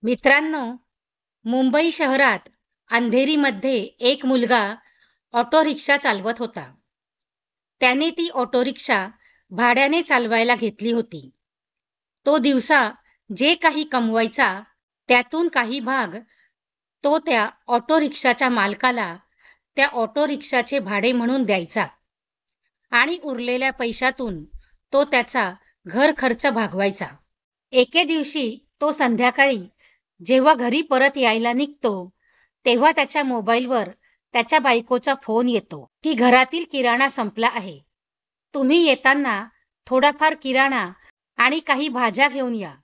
मित्रांनो, मुंबई शहरात अंधेरीमध्ये एक मुलगा ऑटो रिक्षा चालवत होता. त्याने ती ऑटो रिक्षा भाड्याने चालवायला घेतली होती. तो दिवसा जे काही कमवायचा त्यातून काही भाग तो त्या ऑटो रिक्षाच्या मालकाला त्या ऑटो रिक्षाचे भाडे म्हणून द्यायचा आणि उरलेल्या पैशातून तो त्याचा घर खर्च भागवायचा. एके दिवशी तो संध्याकाळी जेव्हा घरी परत यायला निघतो तेव्हा त्याच्या मोबाईलवर त्याच्या बायकोचा फोन येतो की घरातील किराणा संपला आहे. तुम्ही येताना थोडाफार किराणा आणि काही भाज्या घेऊन या.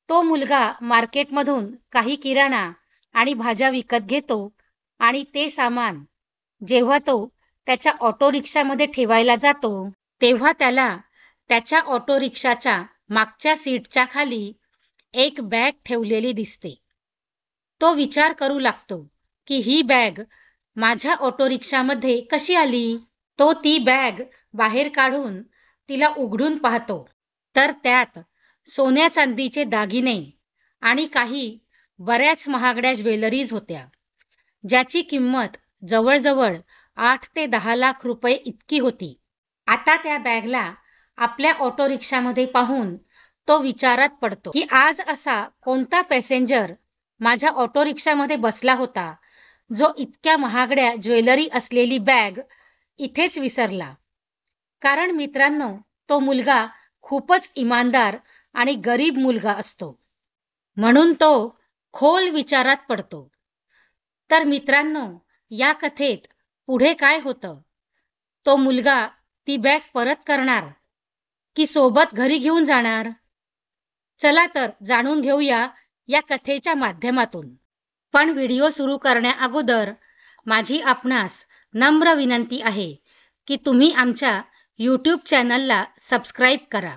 तो मुलगा मार्केटमधून काही किराणा आणि भाज्या विकत घेतो आणि ते सामान जेव्हा तो त्याच्या ऑटो रिक्षामध्ये ठेवायला जातो तेव्हा त्याला त्याच्या ऑटो रिक्षाच्या मागच्या सीटच्या खाली एक बॅग ठेवलेली दिसते. तो विचार करू लागतो की ही बॅग माझ्या ऑटो रिक्षामध्ये कशी आली? तो ती बॅग बाहेर काढून तिला उघडून पाहतो तर त्यात सोन्या चांदीचे दागिने आणि काही बऱ्याच महागड्या ज्वेलरीज होत्या, ज्याची किंमत जवळजवळ 8 ते 10 लाख रुपये इतकी होती. आता त्या बॅगला आपल्या ऑटो रिक्षामध्ये पाहून तो विचारात पडतो की आज असा कोणता पॅसेंजर माझ्या ऑटो रिक्षामध्ये बसला होता जो इतक्या महागड्या ज्वेलरी असलेली बॅग इथेच विसरला. कारण मित्रांनो, तो मुलगा खूपच इमानदार आणि गरीब मुलगा असतो, म्हणून तो खोल विचारात पडतो. तर मित्रांनो, या कथेत पुढे काय होतं? तो मुलगा ती बॅग परत करणार की सोबत घरी घेऊन जाणार? चला तर जाणून घेऊया या कथेच्या माध्यमातून. पण व्हिडिओ सुरू करण्याअगोदर माझी आपणास नम्र विनंती आहे की तुम्ही आमच्या YouTube चॅनलला सबस्क्राईब करा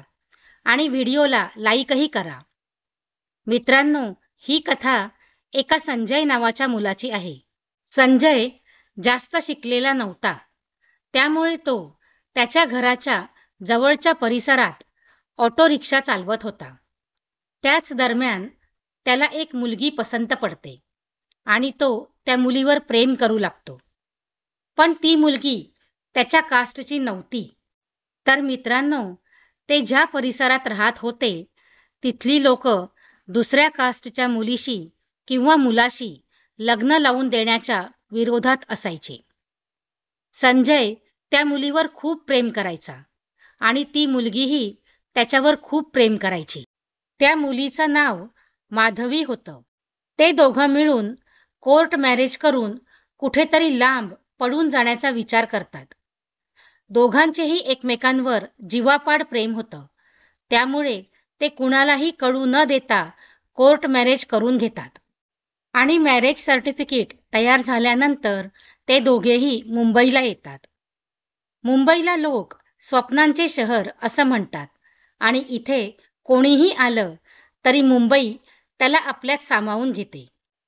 आणि व्हिडिओला लाईकही करा. मित्रांनो, ही कथा एका संजय नावाच्या मुलाची आहे. संजय जास्त शिकलेला नव्हता, त्यामुळे तो त्याच्या घराच्या जवळच्या परिसरात ऑटो रिक्षा चालवत होता. त्याच दरम्यान त्याला एक मुलगी पसंत पडते आणि तो त्या मुलीवर प्रेम करू लागतो. पण ती मुलगी त्याच्या कास्टची नव्हती. तर मित्रांनो, ते ज्या परिसरात राहत होते तिथली लोक दुसऱ्या कास्टच्या मुलीशी किंवा मुलाशी लग्न लावून देण्याच्या विरोधात असायचे. संजय त्या मुलीवर खूप प्रेम करायचा आणि ती मुलगीही त्याच्यावर खूप प्रेम करायची. त्या मुलीचं नाव माधवी होतं. ते दोघं मिळून कोर्ट मॅरेज करून कुठेतरी लांब पडून जाण्याचा विचार करतात. दोघांचेही एकमेकांवर जीवापाड प्रेम होतं, त्यामुळे ते कुणालाही कळू न देता कोर्ट मॅरेज करून घेतात. आणि मॅरेज सर्टिफिकेट तयार झाल्यानंतर ते दोघेही मुंबईला येतात. मुंबईला लोक स्वप्नांचे शहर असं म्हणतात आणि इथे कोणीही आलं तरी मुंबई त्याला आपल्यात सामावून घेते.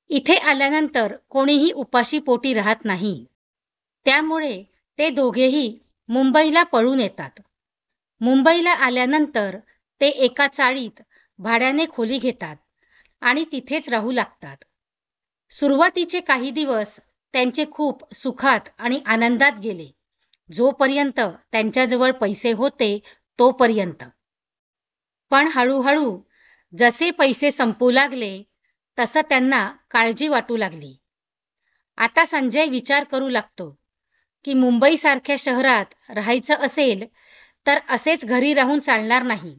इथे आल्यानंतर कोणीही उपाशी पोटी राहत नाही. त्यामुळे ते दोघेही मुंबईला पळून येतात. मुंबईला आल्यानंतर ते एका चाळीत भाड्याने खोली घेतात आणि तिथेच राहू लागतात. सुरुवातीचे काही दिवस त्यांचे खूप सुखात आणि आनंदात गेले, जोपर्यंत त्यांच्याजवळ पैसे होते तोपर्यंत. पण हळूहळू जसे पैसे संपू लागले तसं त्यांना काळजी वाटू लागली. आता संजय विचार करू लागतो की मुंबईसारख्या शहरात राहायचं असेल तर असेच घरी राहून चालणार नाही.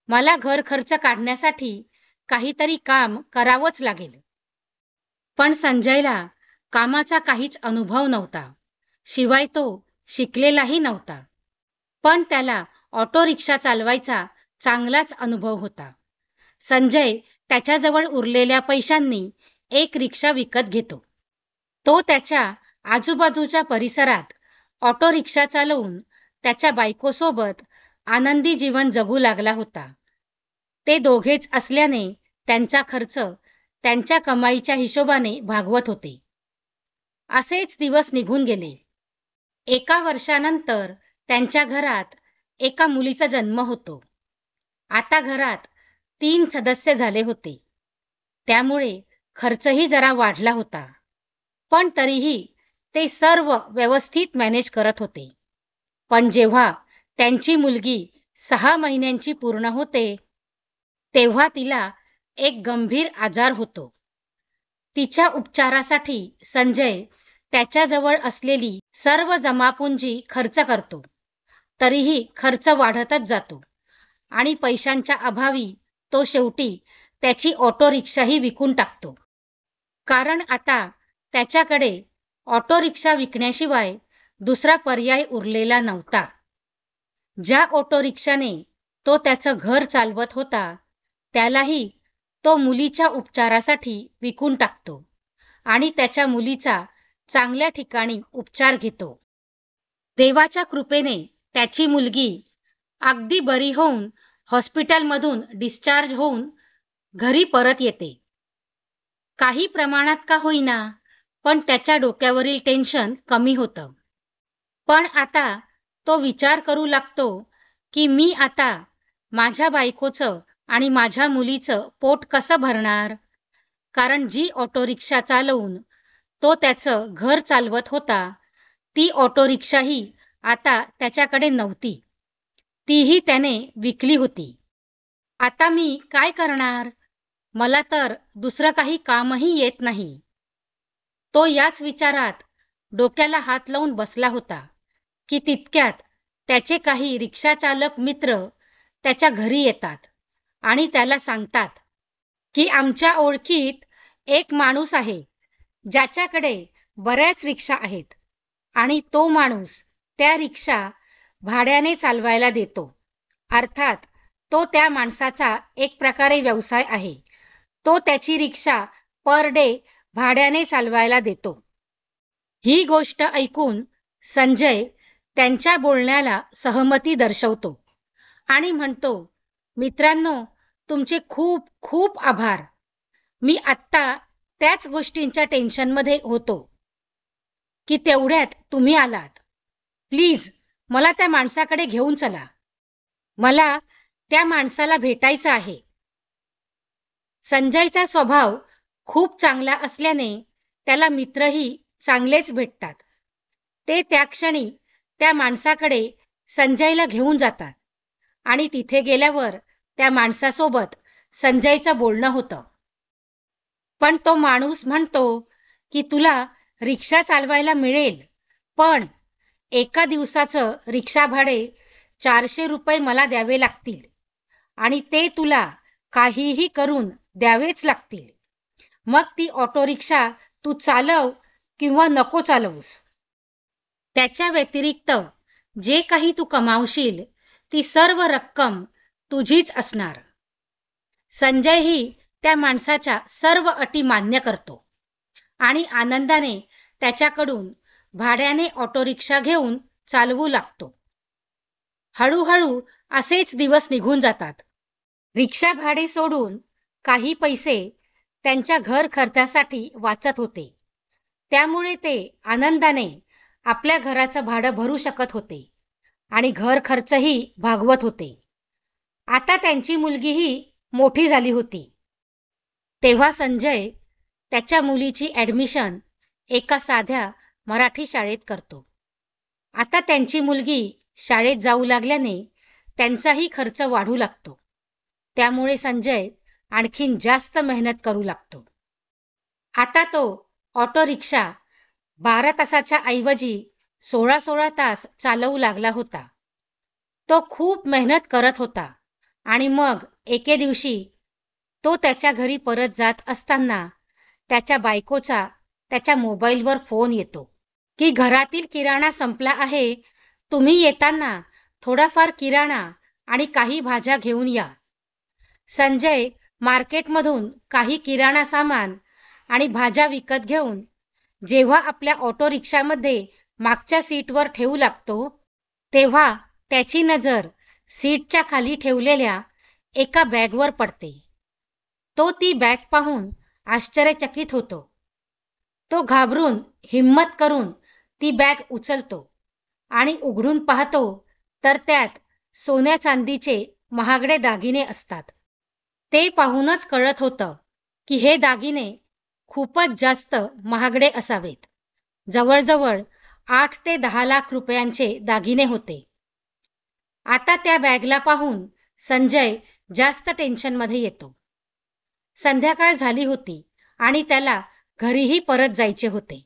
मला घर खर्च काढण्यासाठी काहीतरी काम करावंच लागेल. पण संजयला कामाचा काहीच अनुभव नव्हता, शिवाय तो शिकलेलाही नव्हता. पण त्याला ऑटो रिक्षा चालवायचा चांगलाच अनुभव होता. संजय त्याच्याजवळ उरलेल्या पैशांनी एक रिक्षा विकत घेतो. तो त्याच्या आजूबाजूच्या परिसरात ऑटो रिक्षा चालवून त्याच्या बायकोसोबत आनंदी जीवन जगू लागला होता. ते दोघेच असल्याने त्यांचा खर्च त्यांच्या कमाईच्या हिशोबाने भागवत होते. असेच दिवस निघून गेले. एका वर्षानंतर त्यांच्या घरात एका मुलीचा जन्म होतो. आता घरात 3 सदस्य झाले होते. त्यामुळे खर्चही जरा वाढला होता. पण तरीही ते सर्व व्यवस्थित मॅनेज करत होते. पण जेव्हा त्यांची मुलगी 6 महिन्यांची पूर्ण होते, तेव्हा तिला एक गंभीर आजार होतो. तिच्या उपचारासाठी संजय त्याच्याजवळ असलेली सर्व जमापुंजी खर्च करतो. तरीही खर्च वाढतच जातो आणि पैशांच्या अभावी तो शेवटी त्याची ऑटो रिक्षाही विकून टाकतो. कारण आता त्याच्याकडे ऑटो रिक्षा विकण्याशिवाय दुसरा पर्याय उरलेला नव्हता. ज्या ऑटो रिक्षाने तो त्याचं घर चालवत होता, त्यालाही तो मुलीच्या उपचारासाठी विकून टाकतो आणि त्याच्या मुलीचा चांगल्या ठिकाणी उपचार घेतो. देवाच्या कृपेने त्याची मुलगी अगदी बरी होऊन हॉस्पिटलमधून डिस्चार्ज होऊन घरी परत येते. काही प्रमाणात का होईना, पण त्याच्या डोक्यावरील टेन्शन कमी होतं. पण आता तो विचार करू लागतो की मी आता माझ्या बायकोचं आणि माझ्या मुलीचं पोट कसं भरणार? कारण जी ऑटो रिक्षा चालवून तो त्याचं घर चालवत होता, ती ऑटो रिक्षाही आता त्याच्याकडे नव्हती. तीही त्याने विकली होती. आता मी काय करणार? मला तर दुसरं काही कामही येत नाही. तो याच विचारात डोक्याला हात लावून बसला होता की तितक्यात त्याचे काही रिक्षाचालक मित्र त्याच्या घरी येतात आणि त्याला सांगतात की आमच्या ओळखीत एक माणूस आहे ज्याच्याकडे बऱ्याच रिक्षा आहेत आणि तो माणूस त्या रिक्षा भाड्याने चालवायला देतो. अर्थात तो त्या माणसाचा एक प्रकारे व्यवसाय आहे. तो त्याची रिक्षा पर डे भाड्याने चालवायला देतो. ही गोष्ट ऐकून संजय त्यांच्या बोलण्याला सहमती दर्शवतो आणि म्हणतो, मित्रांनो, तुमचे खूप खूप आभार. मी आत्ता त्याच गोष्टींच्या टेन्शनमध्ये होतो की तेवढ्यात तुम्ही आलात. प्लीज मला त्या माणसाकडे घेऊन चला. मला त्या माणसाला भेटायचं आहे. संजयचा स्वभाव खूप चांगला असल्याने त्याला मित्रही चांगलेच भेटतात. ते त्या क्षणी त्या माणसाकडे संजयला घेऊन जातात आणि तिथे गेल्यावर त्या माणसासोबत संजयचं बोलणं होतं. पण तो माणूस म्हणतो की तुला रिक्षा चालवायला मिळेल, पण एका दिवसाचं रिक्षा भाडे 400 रुपये मला द्यावे लागतील आणि ते तुला काहीही करून द्यावेच लागतील. मग ती ऑटो रिक्षा तू चालव किंवा नको चालवूस. त्याच्या व्यतिरिक्त जे काही तू कमावशील ती सर्व रक्कम तुझीच असणार. संजयही त्या माणसाच्या सर्व अटी मान्य करतो आणि आनंदाने त्याच्याकडून भाड्याने ऑटो रिक्षा घेऊन चालवू लागतो. हळूहळू असेच दिवस निघून जातात. रिक्षा भाडे सोडून काही पैसे त्यांच्या घर खर्चासाठी वाचत होते. त्यामुळे ते आनंदाने आपल्या घराचं भाडं भरू शकत होते आणि घर खर्चही भागवत होते. आता त्यांची मुलगीही मोठी झाली होती. तेव्हा संजय त्याच्या मुलीची ॲडमिशन एका साध्या मराठी शाळेत करतो. आता त्यांची मुलगी शाळेत जाऊ लागल्याने त्यांचाही खर्च वाढू लागतो. त्यामुळे संजय आणखीन जास्त मेहनत करू लागतो. आता तो ऑटो रिक्षा 12 तासाच्या ऐवजी 16-16 तास चालवू लागला होता. तो खूप मेहनत करत होता आणि मग एके दिवशी तो त्याच्या घरी परत जात असताना त्याच्या बायकोचा त्याच्या मोबाईलवर फोन येतो की घरातील किराणा संपला आहे, तुम्ही येताना थोडाफार किराणा आणि काही भाज्या घेऊन या. संजय मार्केटमधून काही किराणा सामान आणि भाज्या विकत घेऊन जेव्हा आपल्या ऑटो रिक्षामध्ये मागच्या सीटवर ठेवू लागतो, तेव्हा त्याची नजर सीटच्या खाली ठेवलेल्या एका बॅगवर पडते. तो ती बॅग पाहून आश्चर्यचकित होतो. तो घाबरून हिम्मत करून ती बॅग उचलतो आणि उघडून पाहतो तर त्यात सोन्या चांदीचे महागडे दागिने असतात. ते पाहूनच कळत होतं की हे दागिने खूपच जास्त महागडे असावेत. जवळजवळ 8 ते 10 लाख रुपयांचे दागिने होते. आता त्या बॅगला पाहून संजय जास्त टेन्शनमध्ये येतो. संध्याकाळ झाली होती आणि त्याला घरीही परत जायचे होते.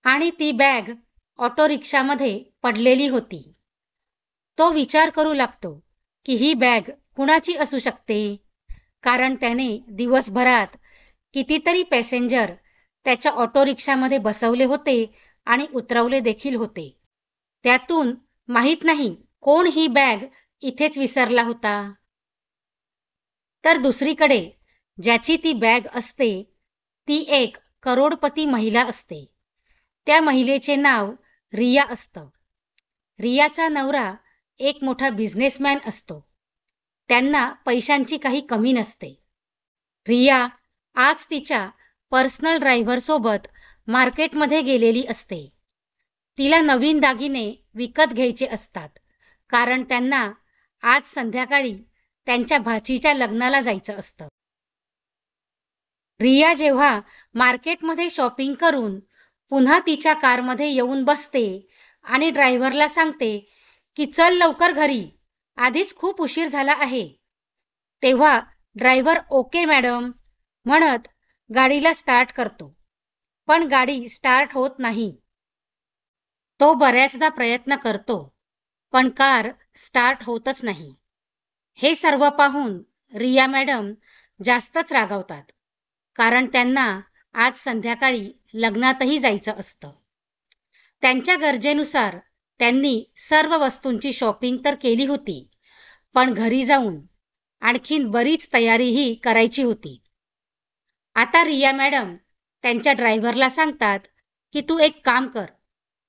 आणि ती बॅग ऑटो रिक्षामध्ये पडलेली होती. तो विचार करू लागतो की ही बॅग कुणाची असू शकते, कारण त्याने दिवसभरात कितीतरी पॅसेंजर त्याच्या ऑटो रिक्षामध्ये बसवले होते आणि उतरवले देखील होते. त्यातून माहीत नाही कोण ही बॅग इथेच विसरला होता. तर दुसरीकडे ज्याची ती बॅग असते ती एक करोडपती महिला असते. त्या महिलेचे नाव रिया असतं. रियाचा नवरा एक मोठा बिझनेसमॅन असतो. त्यांना पैशांची काही कमी नसते. रिया आज तिच्या पर्सनल ड्रायव्हर सोबत मार्केटमध्ये गेलेली असते. तिला नवीन दागिने विकत घ्यायचे असतात, कारण त्यांना आज संध्याकाळी त्यांच्या भाचीच्या लग्नाला जायचं असतं. रिया जेव्हा मार्केटमध्ये शॉपिंग करून पुन्हा तिच्या कारमध्ये येऊन बसते आणि ड्रायव्हरला सांगते की चल लवकर घरी, आधीच खूप उशीर झाला आहे, तेव्हा ड्रायव्हर ओके मॅडम म्हणत गाडीला स्टार्ट करतो. पण गाडी स्टार्ट होत नाही. तो बऱ्याचदा प्रयत्न करतो, पण कार स्टार्ट होतच नाही. हे सर्व पाहून रिया मॅडम जास्तच रागावतात, कारण त्यांना आज संध्याकाळी लग्नातही जायचं असतं. त्यांच्या गरजेनुसार त्यांनी सर्व वस्तूंची शॉपिंग तर केली होती, पण घरी जाऊन आणखीन बरीच तयारीही करायची होती. आता रिया मॅडम त्यांच्या ड्रायव्हरला सांगतात की तू एक काम कर,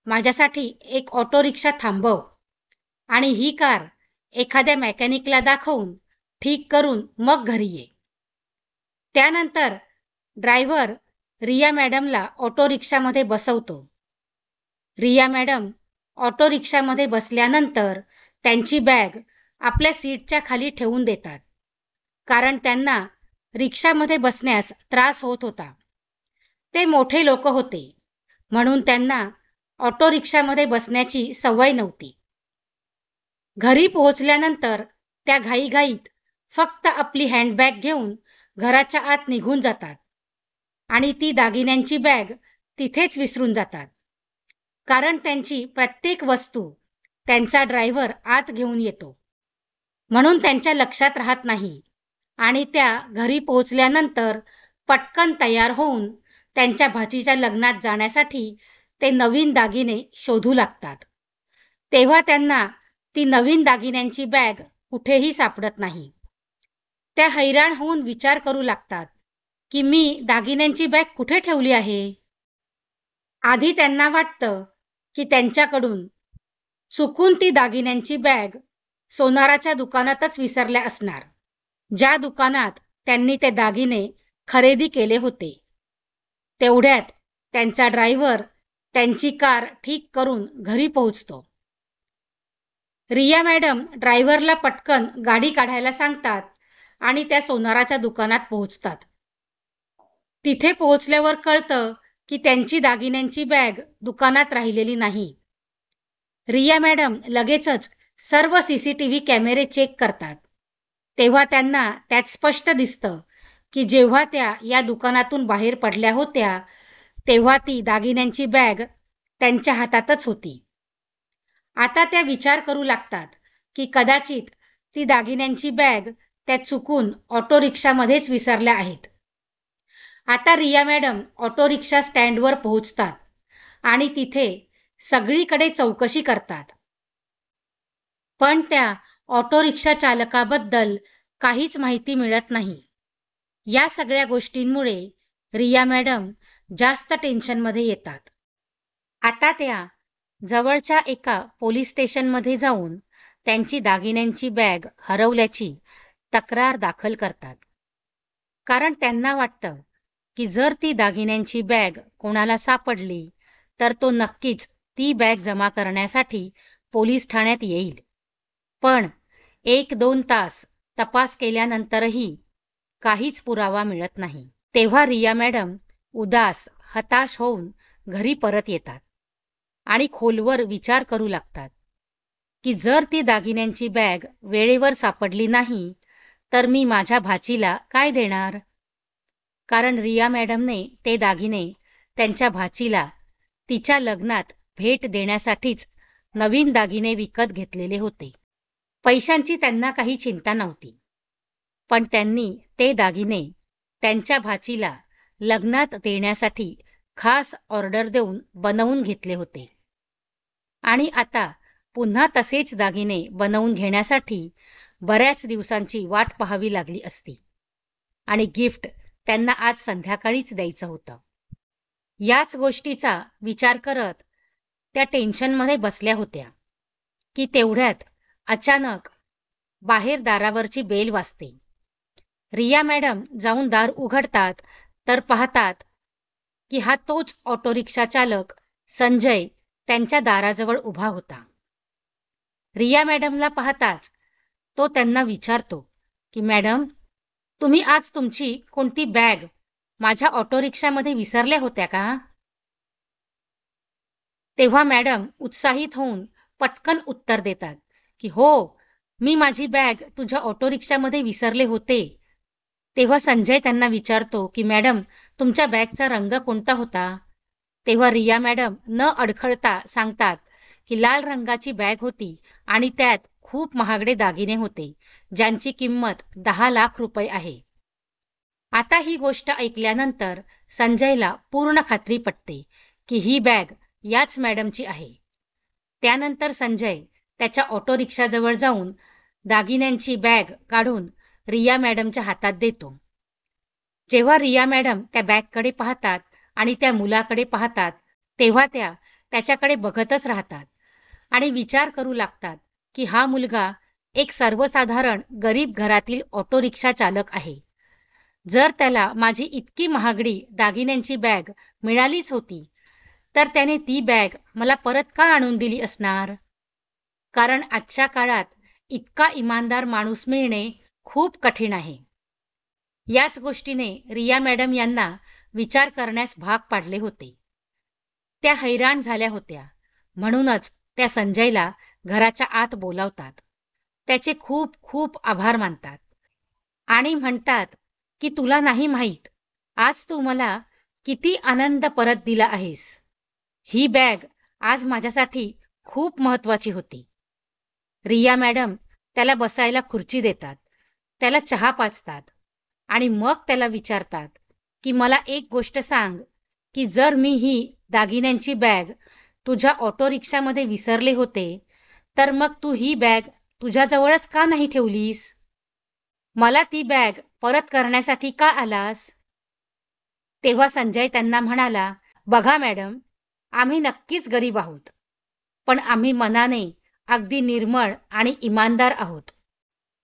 माझ्यासाठी एक ऑटो रिक्षा थांबव आणि ही कार एखाद्या मेकॅनिकला दाखवून ठीक करून मग घरी ये. त्यानंतर ड्रायव्हर रिया मॅडमला ऑटो रिक्षामध्ये बसवतो. रिया मॅडम ऑटो रिक्षामध्ये बसल्यानंतर त्यांची बॅग आपल्या सीटच्या खाली ठेवून देतात, कारण त्यांना रिक्षामध्ये बसण्यास त्रास होत होता. ते मोठे लोक होते, म्हणून त्यांना ऑटो रिक्षामध्ये बसण्याची सवय नव्हती. घरी पोहोचल्यानंतर त्या घाईघाईत फक्त आपली हँडबॅग घेऊन घराच्या आत निघून जातात आणि ती दागिन्यांची बॅग तिथेच विसरून जातात, कारण त्यांची प्रत्येक वस्तू त्यांचा ड्रायव्हर आत घेऊन येतो, म्हणून त्यांच्या लक्षात राहत नाही. आणि त्या घरी पोहोचल्यानंतर पटकन तयार होऊन त्यांच्या भाचीच्या लग्नात जाण्यासाठी ते नवीन दागिने शोधू लागतात. तेव्हा त्यांना ती नवीन दागिन्यांची बॅग कुठेही सापडत नाही. त्या हैराण होऊन विचार करू लागतात की मी दागिन्यांची बॅग कुठे ठेवली आहे. आधी त्यांना वाटतं की त्यांच्याकडून चुकून ती दागिन्यांची बॅग सोनाराच्या दुकानातच विसरल्या असणार, ज्या दुकानात त्यांनी ते दागिने खरेदी केले होते. तेवढ्यात त्यांचा ड्रायव्हर त्यांची कार ठीक करून घरी पोहोचतो. रिया मॅडम ड्रायव्हरला पटकन गाडी काढायला सांगतात आणि त्या सोनाराच्या दुकानात पोहोचतात. तिथे पोहोचल्यावर कळतं की त्यांची दागिन्यांची बॅग दुकानात राहिलेली नाही. रिया मॅडम लगेचच सर्व CCTV कॅमेरे चेक करतात. तेव्हा त्यांना त्यात स्पष्ट दिसतं की जेव्हा त्या या दुकानातून बाहेर पडल्या होत्या तेव्हा ती दागिन्यांची बॅग त्यांच्या हातातच होती. आता त्या विचार करू लागतात की कदाचित ती दागिन्यांची बॅग त्या चुकून ऑटो रिक्षामध्येच विसरल्या आहेत. आता रिया मॅडम ऑटो रिक्षा स्टँडवर पोहोचतात आणि तिथे सगळीकडे चौकशी करतात, पण त्या ऑटो रिक्षा चालकाबद्दल काहीच माहिती मिळत नाही. या सगळ्या गोष्टींमुळे रिया मॅडम जास्त टेन्शनमध्ये येतात. आता त्या जवळच्या एका पोलीस स्टेशनमध्ये जाऊन त्यांची दागिन्यांची बॅग हरवल्याची तक्रार दाखल करतात, कारण त्यांना वाटतं की जर ती दागिन्यांची बॅग कोणाला सापडली तर तो नक्कीच ती बॅग जमा करण्यासाठी पोलीस ठाण्यात येईल. पण 1-2 तास तपास केल्यानंतरही काहीच पुरावा मिळत नाही. तेव्हा रिया मॅडम उदास, हताश होऊन घरी परत येतात आणि खोलवर विचार करू लागतात की जर ती दागिन्यांची बॅग वेळेवर सापडली नाही तर मी माझ्या भाचीला काय देणार. कारण रिया मॅडमने ते दागिने त्यांच्या भाचीला तिच्या लग्नात भेट देण्यासाठीच नवीन दागिने विकत घेतलेले होते. पैशांची त्यांना काही चिंता नव्हती, पण त्यांनी ते दागिने त्यांच्या भाचीला लग्नात देण्यासाठी खास ऑर्डर देऊन बनवून घेतले होते. आणि आता पुन्हा तसेच दागिने बनवून घेण्यासाठी बऱ्याच दिवसांची वाट पाहावी लागली असती आणि गिफ्ट त्यांना आज संध्याकाळीच द्यायचं होतं. याच गोष्टीचा विचार करत त्या टेन्शनमध्ये बसल्या होत्या की तेवढ्यात अचानक बाहेर दारावरची बेल वाजते. रिया मॅडम जाऊन दार उघडतात तर पाहतात की हा तोच ऑटो रिक्षा चालक संजय त्यांच्या दाराजवळ उभा होता. रिया मॅडमला पाहताच तो त्यांना विचारतो की मॅडम, तुम्ही आज तुमची कोणती बॅग माझ्या ऑटो रिक्षामध्ये विसरल्या होत्या का? तेव्हा मॅडम उत्साहित होऊन पटकन उत्तर देतात की हो, मी माझी बॅग तुझ्या ऑटो रिक्षामध्ये विसरले होते. तेव्हा संजय त्यांना विचारतो की मॅडम, तुमच्या बॅगचा रंग कोणता होता? तेव्हा रिया मॅडम न अडखळता सांगतात की लाल रंगाची बॅग होती आणि त्यात खूप महागडे दागिने होते, ज्यांची किंमत 10 लाख रुपये आहे. आता ही गोष्ट ऐकल्यानंतर संजयला पूर्ण खात्री पटते की ही बॅग याच मॅडमची आहे. त्यानंतर संजय त्याच्या ऑटो रिक्षाजवळ जाऊन दागिन्यांची बॅग काढून रिया मॅडमच्या हातात देतो. जेव्हा रिया मॅडम त्या बॅगकडे पाहतात आणि त्या मुलाकडे पाहतात तेव्हा त्या त्याच्याकडे बघतच राहतात आणि विचार करू लागतात की हा मुलगा एक सर्वसाधारण गरीब घरातील ऑटो रिक्षा चालक आहे. जर त्याला माझी इतकी महागडी दागिन्यांची बॅग मिळालीच होती तर त्याने ती बॅग मला परत का आणून दिली असणार? कारण आजच्या काळात इतका इमानदार माणूस मिळणे खूप कठीण आहे. याच गोष्टीने रिया मॅडम यांना विचार करण्यास भाग पाडले होते. त्या हैराण झाल्या होत्या. म्हणूनच त्या संजयला घराच्या आत बोलावतात. त्याचे खूप खूप आभार मानतात आणि म्हणतात की तुला नाही माहीत आज तू मला किती आनंद परत दिला आहेस. ही बॅग आज माझ्यासाठी खूप महत्त्वाची होती. रिया मॅडम त्याला बसायला खुर्ची देतात, त्याला चहा पाजतात आणि मग त्याला विचारतात की मला एक गोष्ट सांग की जर मी ही दागिन्यांची बॅग तुझ्या ऑटो रिक्षामध्ये विसरले होते तर मग तू ही बॅग तुझ्याजवळच का नाही ठेवलीस? मला ती बॅग परत करण्यासाठी का आलास? तेव्हा संजय त्यांना म्हणाला, बघा मॅडम, आम्ही नक्कीच गरीब आहोत, पण आम्ही मनाने अगदी निर्मळ आणि इमानदार आहोत.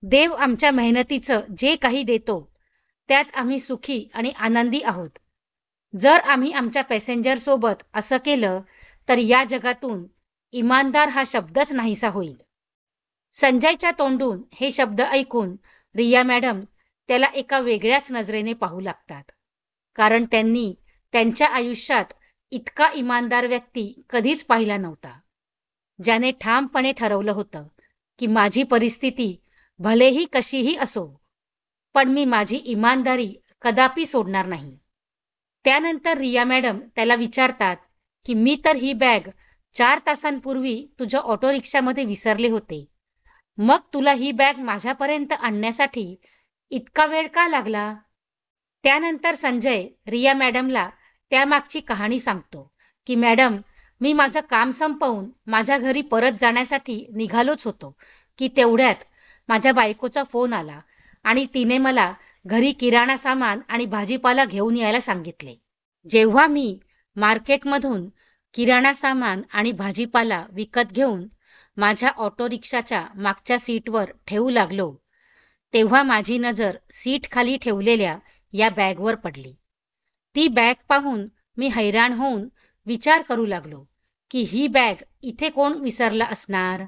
देव आमच्या मेहनतीचं जे काही देतो त्यात आम्ही सुखी आणि आनंदी आहोत. जर आम्ही आमच्या पॅसेंजर सोबत असं केलं तर या जगातून इमानदार हा शब्दच नाहीसा होईल. संजयच्या तोंडून हे शब्द ऐकून रिया मॅडम त्याला एका वेगळ्याच नजरेने पाहू लागतात. कारण त्यांनी त्यांच्या आयुष्यात इतका इमानदार व्यक्ती कधीच पाहिला नव्हता, ज्याने ठामपणे ठरवलं होतं की माझी परिस्थिती भलेही कशीही असो, पण मी माझी इमानदारी कदापि सोडणार नाही. त्यानंतर रिया मॅडम त्याला विचारतात की मी तर ही बॅग 4 तासांपूर्वी तुझ्या ऑटो रिक्षामध्ये विसरले होते. मग तुला ही बॅग माझ्यापर्यंत आणण्यासाठी इतका वेळ का लागला? त्यानंतर संजय रिया मॅडमला त्यामागची कहाणी सांगतो की मॅडम, मी माझं काम संपवून माझ्या घरी परत जाण्यासाठी निघालोच होतो की तेवढ्यात माझ्या बायकोचा फोन आला आणि तिने मला घरी किराणा सामान आणि भाजीपाला घेऊन यायला सांगितले. जेव्हा मी मार्केटमधून किराणा सामान आणि भाजीपाला विकत घेऊन माझ्या ऑटो रिक्षाच्या मागच्या सीटवर ठेवू लागलो तेव्हा माझी नजर सीट खाली ठेवलेल्या या बॅगवर पडली. ती बॅग पाहून मी हैराण होऊन विचार करू लागलो की ही बॅग इथे कोण विसरला असणार.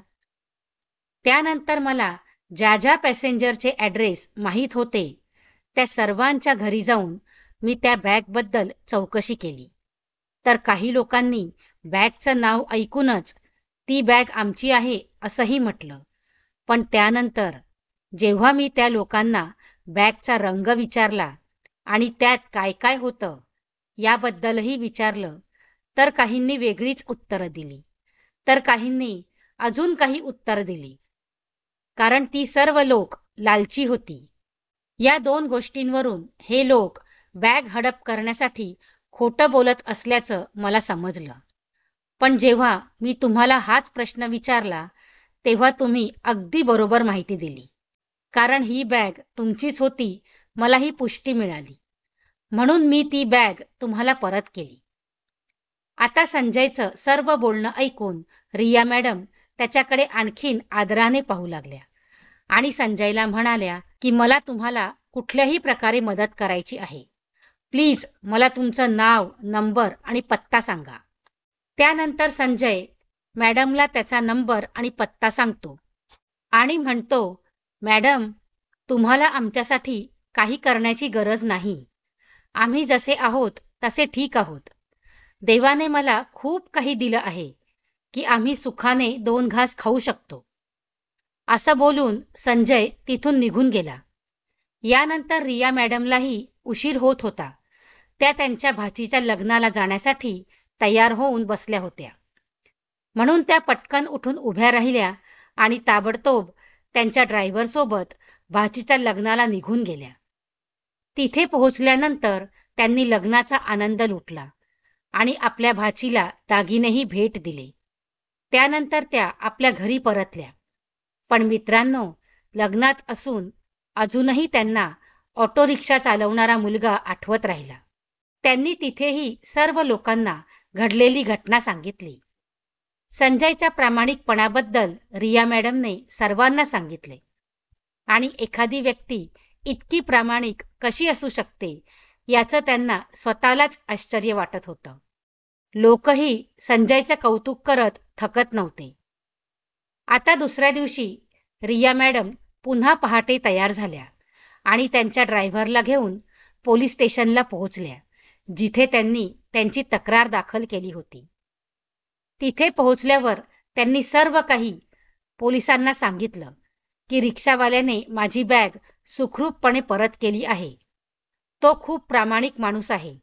त्यानंतर मला ज्या ज्या पॅसेंजरचे ॲड्रेस माहीत होते त्या सर्वांच्या घरी जाऊन मी त्या बॅगबद्दल चौकशी केली. तर काही लोकांनी बॅगचं नाव ऐकूनच ती बॅग आमची आहे असंही म्हटलं. पण त्यानंतर जेव्हा मी त्या लोकांना बॅगचा रंग विचारला आणि त्यात काय काय होतं याबद्दलही विचारलं, तर काहींनी वेगळीच उत्तरं दिली, तर काहींनी अजून काही उत्तरं दिली. कारण ती सर्व लोक लालची होती. या 2 गोष्टींवरून हे लोक बॅग हडप करण्यासाठी खोटं बोलत असल्याचं मला समजलं. पण जेव्हा मी तुम्हाला हाच प्रश्न विचारला, तेव्हा तुम्ही अगदी बरोबर माहिती दिली. कारण ही बॅग तुमचीच होती, मला ही पुष्टी मिळाली. म्हणून मी ती बॅग तुम्हाला परत केली. आता संजयचं सर्व बोलणं ऐकून रिया मॅडम त्याच्याकडे आणखीन आदराने पाहू लागल्या आणि संजयला म्हणाल्या की मला तुम्हाला कुठल्याही प्रकारे मदत करायची आहे. प्लीज मला तुमचं नाव, नंबर आणि पत्ता सांगा. त्यानंतर संजय मॅडमला त्याचा नंबर आणि पत्ता सांगतो आणि म्हणतो, मॅडम, तुम्हाला आमच्यासाठी काही करण्याची गरज नाही. आम्ही जसे आहोत तसे ठीक आहोत. देवाने मला खूप काही दिलं आहे की आम्ही सुखाने 2 घास खाऊ शकतो. असं बोलून संजय तिथून निघून गेला. यानंतर रिया मॅडमलाही उशीर होत होता. त्या त्यांच्या भाचीच्या लग्नाला जाण्यासाठी तयार होऊन बसल्या होत्या. म्हणून त्या पटकन उठून उभ्या राहिल्या आणि ताबडतोब त्यांच्या ड्रायव्हरसोबत भाचीच्या लग्नाला निघून गेल्या. तिथे पोहोचल्यानंतर त्यांनी लग्नाचा आनंद लुटला आणि आपल्या भाचीला दागिनेही भेट दिले. त्यानंतर त्या आपल्या घरी परतल्या. पण मित्रांनो, लग्नात असून अजूनही त्यांना ऑटो रिक्षा चालवणारा मुलगा आठवत राहिला. त्यांनी तिथेही सर्व लोकांना घडलेली घटना सांगितली. संजयच्या प्रामाणिकपणाबद्दल रिया मॅडमने सर्वांना सांगितले आणि एखादी व्यक्ती इतकी प्रामाणिक कशी असू शकते याचं त्यांना स्वतःलाच आश्चर्य वाटत होतं. लोकही संजयचं कौतुक करत थकत नव्हते. आता दुसऱ्या दिवशी रिया मॅडम पुन्हा पहाटे तयार झाल्या आणि त्यांच्या ड्रायव्हरला घेऊन पोलीस स्टेशनला पोहोचल्या, जिथे त्यांनी त्यांची तक्रार दाखल केली होती. तिथे पोहोचल्यावर त्यांनी सर्व काही पोलिसांना सांगितलं की रिक्षावाल्याने माझी बॅग सुखरूपपणे परत केली आहे. तो खूप प्रामाणिक माणूस आहे.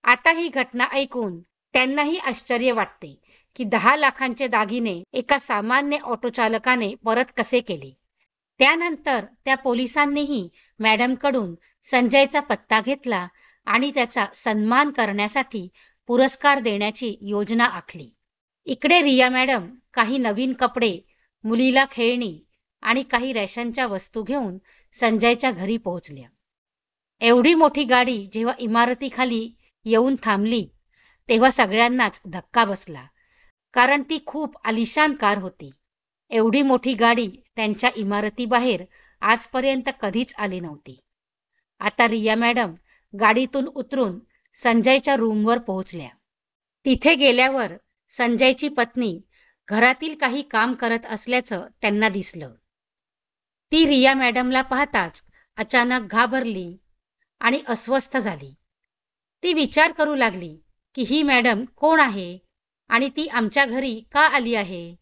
आता ही घटना ऐकून त्यांनाही आश्चर्य वाटते की 10 लाखांचे दागिने एका सामान्य ऑटो चालकाने परत कसे केले. त्यानंतर त्या पोलिसांनीही मॅडमकडून संजयचा पत्ता घेतला आणि त्याचा सन्मान करण्यासाठी पुरस्कार देण्याची योजना आखली. इकडे रिया मॅडम काही नवीन कपडे, मुलीला खेळणी आणि काही रेशनच्या वस्तू घेऊन संजयच्या घरी पोहोचल्या. एवढी मोठी गाडी जेव्हा इमारतीखाली येऊन थांबली, तेव्हा सगळ्यांनाच धक्का बसला. कारण ती खूप आलिशान कार होती. एवढी मोठी गाडी त्यांच्या इमारतीबाहेर आजपर्यंत कधीच आली नव्हती. आता रिया मॅडम गाडीतून उतरून संजयच्या रूमवर पोहोचल्या. तिथे गेल्यावर संजयची पत्नी घरातील काही काम करत असल्याचं त्यांना दिसलं. ती रिया मॅडमला पाहताच अचानक घाबरली आणि अस्वस्थ झाली. ती विचार करू लागली की ही मॅडम कोण आहे आणि ती आमच्या घरी का आली आहे.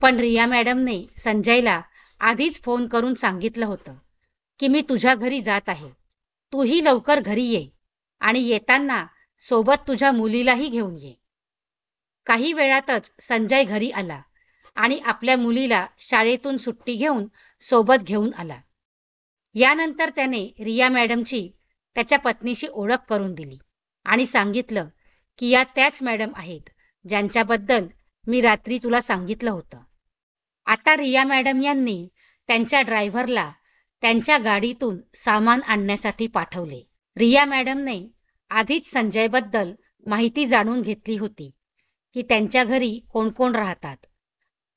पण रिया मॅडमने संजयला आधीच फोन करून सांगितलं होतं की मी तुझ्या घरी जात आहे. तूही लवकर घरी ये आणि येताना सोबत तुझ्या मुलीलाही घेऊन ये. काही वेळातच संजय घरी आला आणि आपल्या मुलीला शाळेतून सुट्टी घेऊन सोबत घेऊन आला. यानंतर त्याने रिया मॅडमची त्याच्या पत्नीशी ओळख करून दिली आणि सांगितलं की या त्याच मॅडम आहेत ज्यांच्याबद्दल मी रात्री तुला सांगितलं होतं. आता रिया मॅडम यांनी त्यांच्या ड्रायव्हरला त्यांच्या गाडीतून सामान आणण्यासाठी पाठवले. रिया मॅडमने आधीच संजयबद्दल माहिती जाणून घेतली होती की त्यांच्या घरी कोण कोण राहतात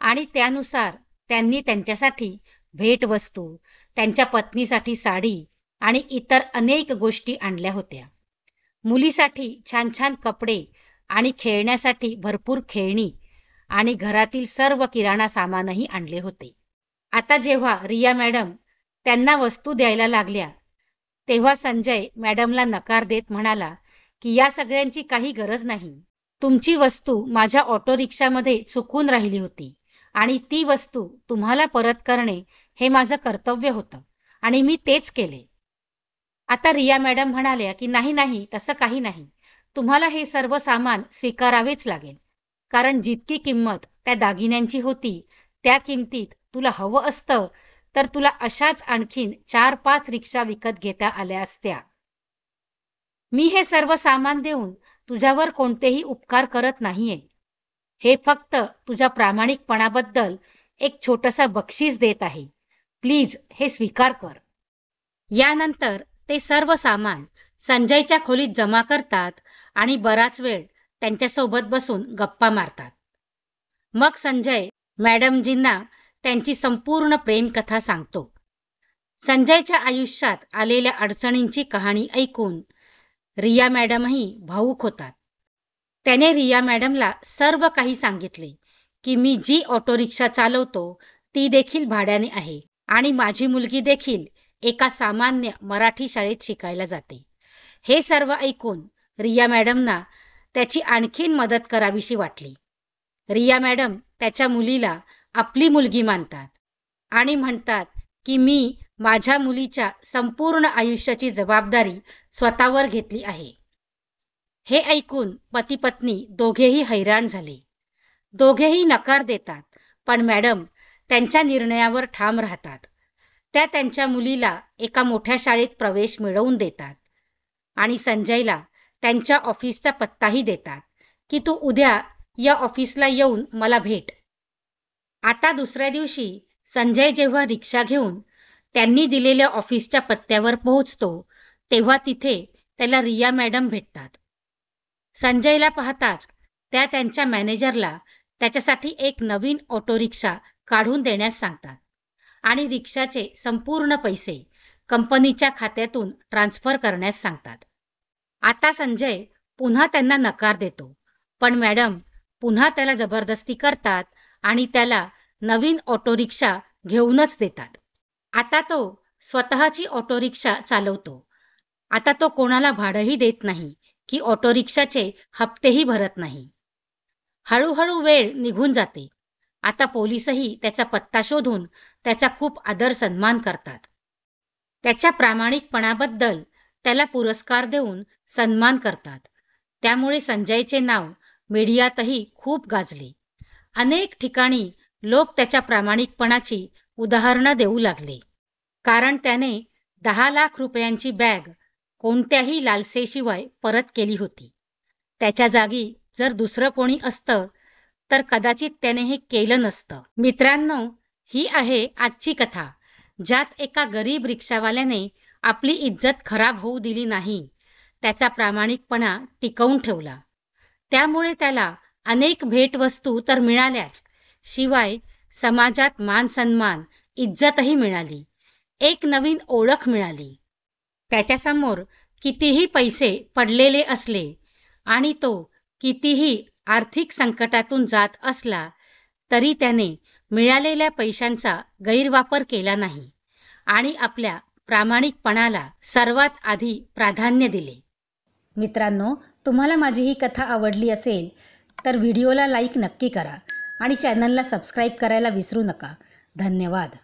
आणि त्यानुसार त्यांनी त्यांच्यासाठी भेटवस्तू, त्यांच्या पत्नीसाठी साडी आणि इतर अनेक गोष्टी आणल्या होत्या. मुलीसाठी छान छान कपडे आणि खेळण्यासाठी भरपूर खेळणी आणि घरातील सर्व किराणा सामानही आणले होते. आता जेव्हा रिया मॅडम त्यांना वस्तू द्यायला लागल्या, तेव्हा संजय मॅडमला नकार देत म्हणाला की या सगळ्यांची काही गरज नाही. तुमची वस्तू माझ्या ऑटो रिक्षामध्ये चुकून राहिली होती आणि ती वस्तू तुम्हाला परत करणे हे माझं कर्तव्य होतं आणि मी तेच केले. आता रिया मॅडम म्हणाल्या की नाही नाही, तसं काही नाही. तुम्हाला हे सर्व सामान स्वीकारावेच लागेल, कारण जितकी किंमत त्या दागिन्यांची होती त्या किमतीत तुला हवं असतं तर तुला अशाच आणखीन 4-5 रिक्षा विकत घेता आल्या असत्या. मी हे सर्व सामान देऊन तुझ्यावर कोणतेही उपकार करत नाहीये. हे फक्त तुझ्या प्रामाणिकपणाबद्दल एक छोटंसं बक्षीस देत आहे. प्लीज हे स्वीकार कर. यानंतर ते सर्व सामान संजयच्या खोलीत जमा करतात आणि बराच वेळ त्यांच्यासोबत बसून गप्पा मारतात. मग संजय मॅडमजींना त्यांची संपूर्ण प्रेमकथा सांगतो. संजयच्या आयुष्यात आलेल्या अडचणींची कहाणी ऐकून रिया मॅडमही भावूक होतात. त्याने रिया मॅडमला सर्व काही सांगितले की मी जी ऑटो रिक्षा चालवतो ती देखील भाड्याने आहे आणि माझी मुलगी देखील एका सामान्य मराठी शाळेत शिकायला जाते. हे सर्व ऐकून रिया मॅडमना त्याची आणखीन मदत करावीशी वाटली. रिया मॅडम त्याच्या मुलीला आपली मुलगी मानतात आणि म्हणतात की मी माझ्या मुलीच्या संपूर्ण आयुष्याची जबाबदारी स्वतःवर घेतली आहे. हे ऐकून पती पत्नी दोघेही हैराण झाले. दोघेही नकार देतात, पण मॅडम त्यांच्या निर्णयावर ठाम राहतात. त्या त्यांच्या मुलीला एका मोठ्या शाळेत प्रवेश मिळवून देतात आणि संजयला त्यांच्या ऑफिसचा पत्ताही देतात की तू उद्या या ऑफिसला येऊन मला भेट. आता दुसऱ्या दिवशी संजय जेव्हा रिक्षा घेऊन त्यांनी दिलेल्या ऑफिसच्या पत्त्यावर पोहोचतो तेव्हा तिथे त्याला रिया मॅडम भेटतात. संजयला पाहताच त्या त्यांच्या मॅनेजरला त्याच्यासाठी एक नवीन ऑटो रिक्षा काढून देण्यास सांगतात आणि रिक्षाचे संपूर्ण पैसे कंपनीच्या खात्यातून ट्रान्सफर करण्यास सांगतात. आता संजय पुन्हा त्यांना नकार देतो, पण मॅडम पुन्हा त्याला जबरदस्ती करतात आणि त्याला नवीन ऑटो रिक्षा घेऊनच देतात. आता तो स्वतःची ऑटो रिक्षा चालवतो. आता तो कोणाला भाडंही देत नाही की ऑटो रिक्षाचे हप्तेही भरत नाही. हळूहळू वेळ निघून जाते. आता पोलिसही त्याचा पत्ता शोधून त्याचा खूप आदर सन्मान करतात. त्याच्या प्रामाणिकपणाबद्दल त्याला पुरस्कार देऊन सन्मान करतात. त्यामुळे संजयचे नाव मीडियातही खूप गाजले. अनेक ठिकाणी लोक त्याच्या प्रामाणिकपणाची उदाहरणं देऊ लागले, कारण त्याने 10 लाख रुपयांची बॅग कोणत्याही लालसेशिवाय परत केली होती. त्याच्या जागी जर दुसरं कोणी असतं तर कदाचित त्याने हे केलं नसतं. मित्रांनो, ही आहे आजची कथा, ज्यात एका गरीब रिक्षावाल्याने आपली इज्जत खराब होऊ दिली नाही, त्याचा प्रामाणिकपणा टिकवून ठेवला. त्यामुळे त्याला अनेक भेटवस्तू तर मिळाल्याच, शिवाय समाजात मान सन्मान, इज्जतही मिळाली. एक नवीन ओळख मिळाली. त्याच्यासमोर कितीही पैसे पडलेले असले आणि तो कितीही आर्थिक संकटातून जात असला तरी त्याने मिळालेल्या पैशांचा गैरवापर केला नाही आणि आपल्या प्रामाणिकपणाला सर्वात आधी प्राधान्य दिले. मित्रांनो, तुम्हाला माझी ही कथा आवडली असेल तर व्हिडिओला लाईक नक्की करा आणि चॅनलला सबस्क्राईब करायला विसरू नका. धन्यवाद.